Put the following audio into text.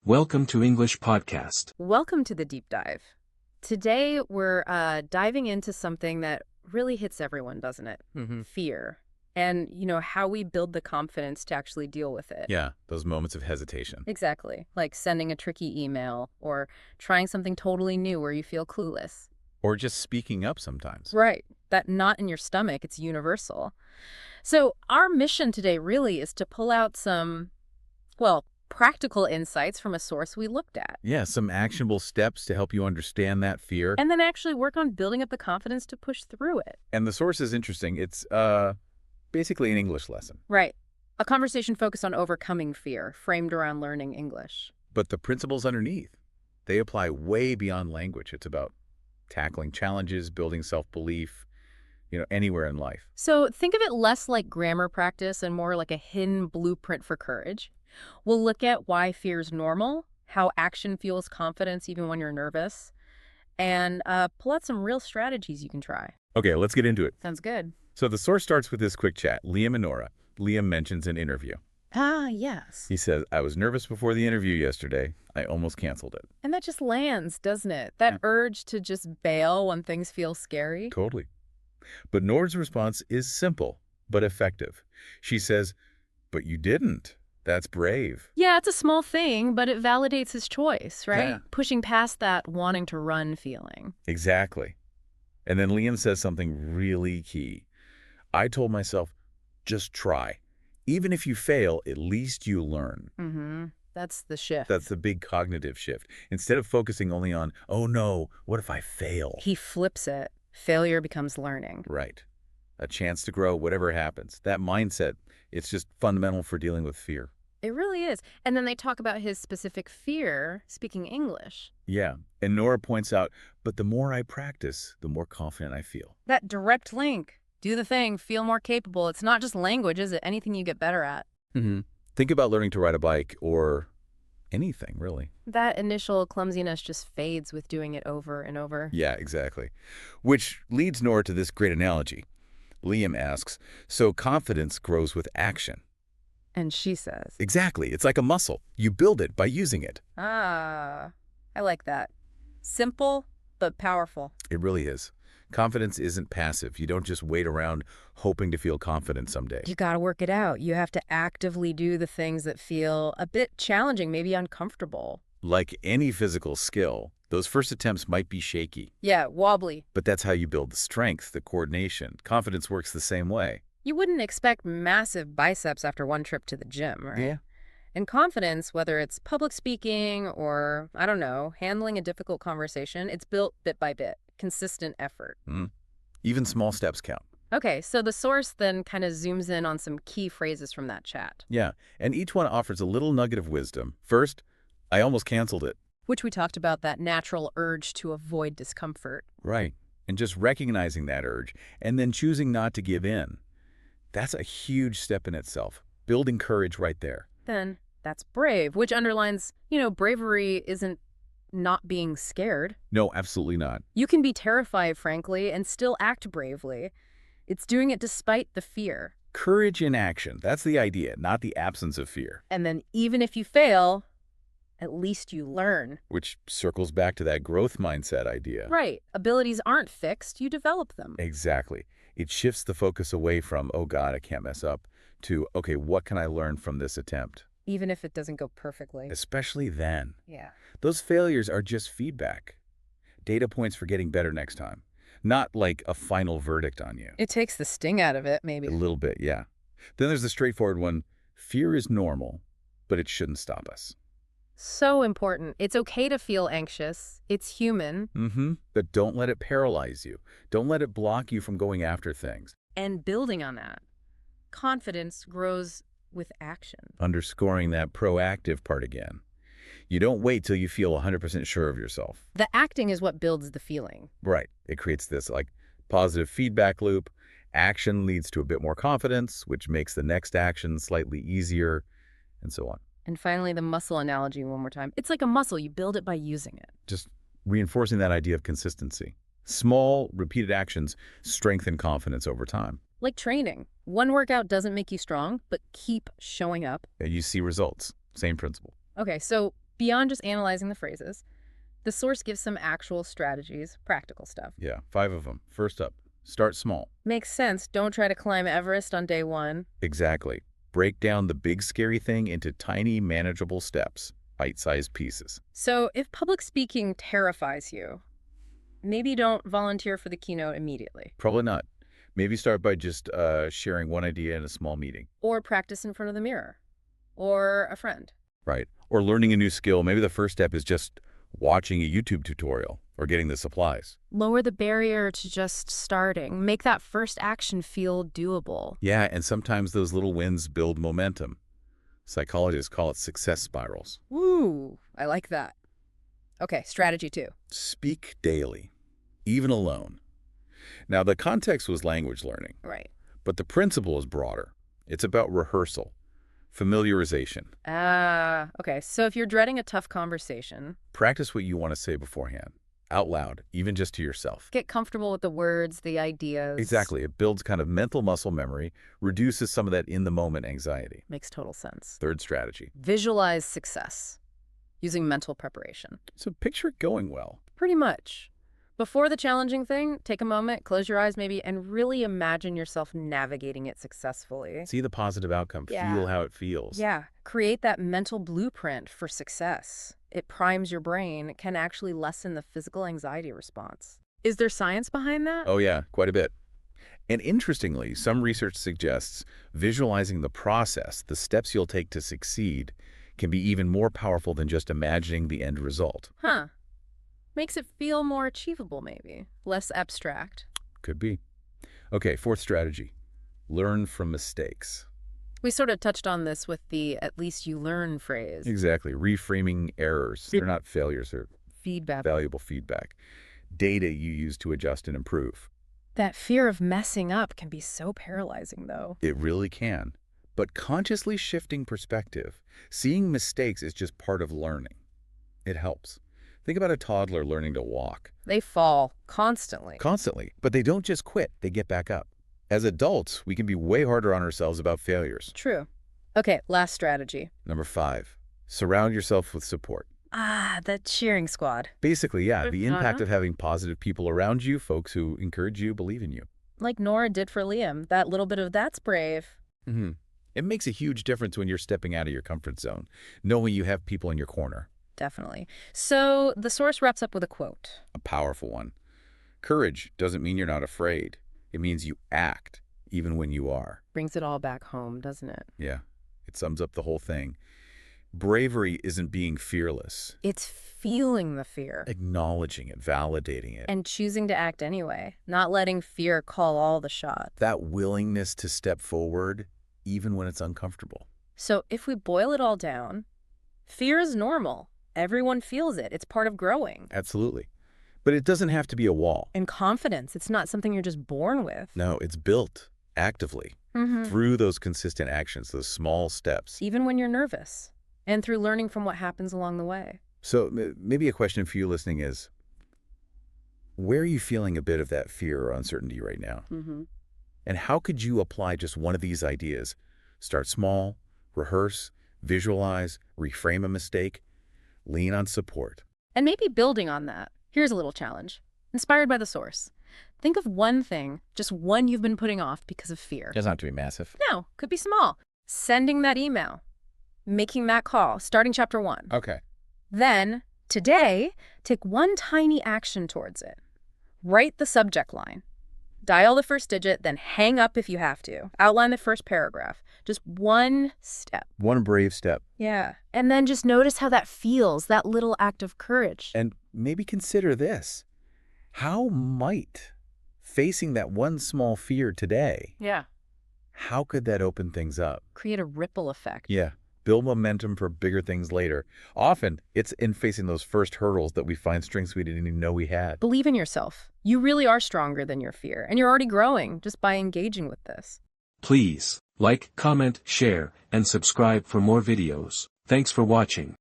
Welcome to English Podcast. Welcome to the deep dive. Today we're diving into something that really hits everyone, doesn't it? Fear. And, how we build the confidence to actually deal with it. Yeah, those moments of hesitation. Exactly. Like sending a tricky email or trying something totally new where you feel clueless. Or just speaking up sometimes. Right. That knot in your stomach, it's universal. So our mission today really is to pull out some, practical insights from a source we looked at. Yeah, some actionable steps to help you understand that fear. And then actually work on building up the confidence to push through it. And the source is interesting. It's basically an English lesson. Right. A conversation focused on overcoming fear, framed around learning English. But the principles underneath, they apply way beyond language. It's about tackling challenges, building self-belief, anywhere in life. So think of it less like grammar practice and more like a hidden blueprint for courage. We'll look at why fear is normal, how action fuels confidence even when you're nervous, and pull out some real strategies you can try. Okay, let's get into it. Sounds good. So the source starts with this quick chat. Liam and Nora. Liam mentions an interview. Ah, yes. He says, I was nervous before the interview yesterday. I almost canceled it. And that just lands, doesn't it? That urge to just bail when things feel scary. Totally. But Nora's response is simple, but effective. She says, but you didn't. That's brave. Yeah, it's a small thing, but it validates his choice, right? Yeah. Pushing past that wanting to run feeling. Exactly. And then Liam says something really key. I told myself, just try. Even if you fail, at least you learn. That's the shift. That's the big cognitive shift. Instead of focusing only on, oh no, what if I fail? He flips it. Failure becomes learning. Right. A chance to grow, whatever happens. That mindset, it's just fundamental for dealing with fear. It really is. And then they talk about his specific fear, speaking English. Yeah. And Nora points out, but the more I practice, the more confident I feel. That direct link. Do the thing, feel more capable. It's not just language, is it? Anything you get better at. Think about learning to ride a bike or anything, really. That initial clumsiness just fades with doing it over and over. Yeah, exactly. Which leads Nora to this great analogy. Liam asks, so confidence grows with action. And she says, Exactly. It's like a muscle. You build it by using it. I like that. Simple, but powerful. It really is. Confidence isn't passive. You don't just wait around hoping to feel confident someday. You got to work it out. You have to actively do the things that feel a bit challenging, maybe uncomfortable. Like any physical skill, those first attempts might be shaky. Yeah, wobbly. But that's how you build the strength, the coordination. Confidence works the same way. You wouldn't expect massive biceps after one trip to the gym, right? Yeah. And confidence, whether it's public speaking or, handling a difficult conversation, it's built bit by bit, consistent effort. Even small steps count. Okay, so the source then kind of zooms in on some key phrases from that chat. Yeah, and each one offers a little nugget of wisdom. First, I almost canceled it. Which we talked about, that natural urge to avoid discomfort. Right. And just recognizing that urge and then choosing not to give in. That's a huge step in itself. Building courage right there. Then that's brave, which underlines, bravery isn't not being scared. No, absolutely not. You can be terrified, frankly, and still act bravely. It's doing it despite the fear. Courage in action. That's the idea, not the absence of fear. And then even if you fail, at least you learn. Which circles back to that growth mindset idea. Right. Abilities aren't fixed. You develop them. Exactly. It shifts the focus away from, oh God, I can't mess up, to, okay, what can I learn from this attempt? Even if it doesn't go perfectly. Especially then. Yeah. Those failures are just feedback. Data points for getting better next time. Not like a final verdict on you. It takes the sting out of it, maybe. A little bit, yeah. Then there's the straightforward one. Fear is normal, but it shouldn't stop us. So important. It's okay to feel anxious. It's human. But don't let it paralyze you. Don't let it block you from going after things. And building on that, confidence grows with action. Underscoring that proactive part again. You don't wait till you feel 100% sure of yourself. The acting is what builds the feeling. Right. It creates this positive feedback loop. Action leads to a bit more confidence, which makes the next action slightly easier, and so on. And finally, the muscle analogy one more time. It's like a muscle. You build it by using it. Just reinforcing that idea of consistency. Small, repeated actions strengthen confidence over time. Like training. One workout doesn't make you strong, but keep showing up. You see results. Same principle. Okay, so Beyond just analyzing the phrases, the source gives some actual strategies, practical stuff. Yeah, 5 of them. First up, start small. Makes sense. Don't try to climb Everest on day one. Exactly. Break down the big scary thing into tiny, manageable steps, bite-sized pieces. So if public speaking terrifies you, maybe don't volunteer for the keynote immediately. Probably not. Maybe start by just sharing one idea in a small meeting. Or practice in front of the mirror. Or a friend. Right. Or learning a new skill. Maybe the first step is just watching a YouTube tutorial or getting the supplies. Lower the barrier to just starting. Make that first action feel doable. Yeah, and sometimes those little wins build momentum. Psychologists call it success spirals. Ooh, I like that. Okay, strategy 2. Speak daily, even alone. Now, the context was language learning, Right. but the principle is broader. It's about rehearsal, familiarization. Okay. So if you're dreading a tough conversation, Practice what you want to say beforehand, out loud, even just to yourself. get comfortable with the words, the ideas. Exactly. It builds kind of mental muscle memory, reduces some of that in-the-moment anxiety. Makes total sense. Third strategy. Visualize success using mental preparation. So picture it going well. Pretty much. Before the challenging thing, take a moment, close your eyes maybe, and really imagine yourself navigating it successfully. See the positive outcome. Yeah. Feel how it feels. Yeah. Create that mental blueprint for success. It primes your brain. It can actually lessen the physical anxiety response. Is there science behind that? Oh, yeah, quite a bit. And interestingly, some research suggests visualizing the process, the steps you'll take to succeed, can be even more powerful than just imagining the end result. Huh. Makes it feel more achievable, maybe. Less abstract. Could be. Okay, fourth strategy. Learn from mistakes. We sort of touched on this with the "at least you learn" phrase. Exactly. Reframing errors. They're not failures. They're Feedback. valuable feedback. Data you use to adjust and improve. That fear of messing up can be so paralyzing, though. It really can. But consciously shifting perspective, seeing mistakes is just part of learning. It helps. Think about a toddler learning to walk. They fall constantly. Constantly. But they don't just quit. They get back up. As adults, we can be way harder on ourselves about failures. True. Okay, last strategy. Number 5, surround yourself with support. The cheering squad. Basically, yeah, the impact Uh-huh. of having positive people around you, folks who encourage you, believe in you. Like Nora did for Liam. That little bit of "that's brave." It makes a huge difference when you're stepping out of your comfort zone, knowing you have people in your corner. Definitely. So the source wraps up with a quote. A powerful one. Courage doesn't mean you're not afraid. It means you act, even when you are. Brings it all back home, doesn't it? Yeah, it sums up the whole thing. Bravery isn't being fearless. It's feeling the fear. Acknowledging it, validating it. And choosing to act anyway. Not letting fear call all the shots. That willingness to step forward, even when it's uncomfortable. So if we boil it all down, fear is normal. Everyone feels it. It's part of growing. Absolutely. But it doesn't have to be a wall. And confidence, it's not something you're just born with. No, it's built actively through those consistent actions, those small steps. Even when you're nervous. And through learning from what happens along the way. So maybe a question for you listening is, where are you feeling a bit of that fear or uncertainty right now? And how could you apply just one of these ideas? Start small, rehearse, visualize, reframe a mistake, lean on support. And maybe building on that. Here's a little challenge. Inspired by the source. Think of one thing, just one you've been putting off because of fear. Doesn't have to be massive. No, could be small. Sending that email. Making that call. Starting chapter 1. Okay. Then, today, take one tiny action towards it. Write the subject line. Dial the first digit, then hang up if you have to. Outline the first paragraph. Just one step. One brave step. Yeah. And then just notice how that feels, that little act of courage. And maybe consider this. How might facing that one small fear today, Yeah. how could that open things up? Create a ripple effect. Yeah. Build momentum for bigger things later. Often, it's in facing those first hurdles that we find strengths we didn't even know we had. Believe in yourself. You really are stronger than your fear, and you're already growing just by engaging with this. Please like, comment, share, and subscribe for more videos. Thanks for watching.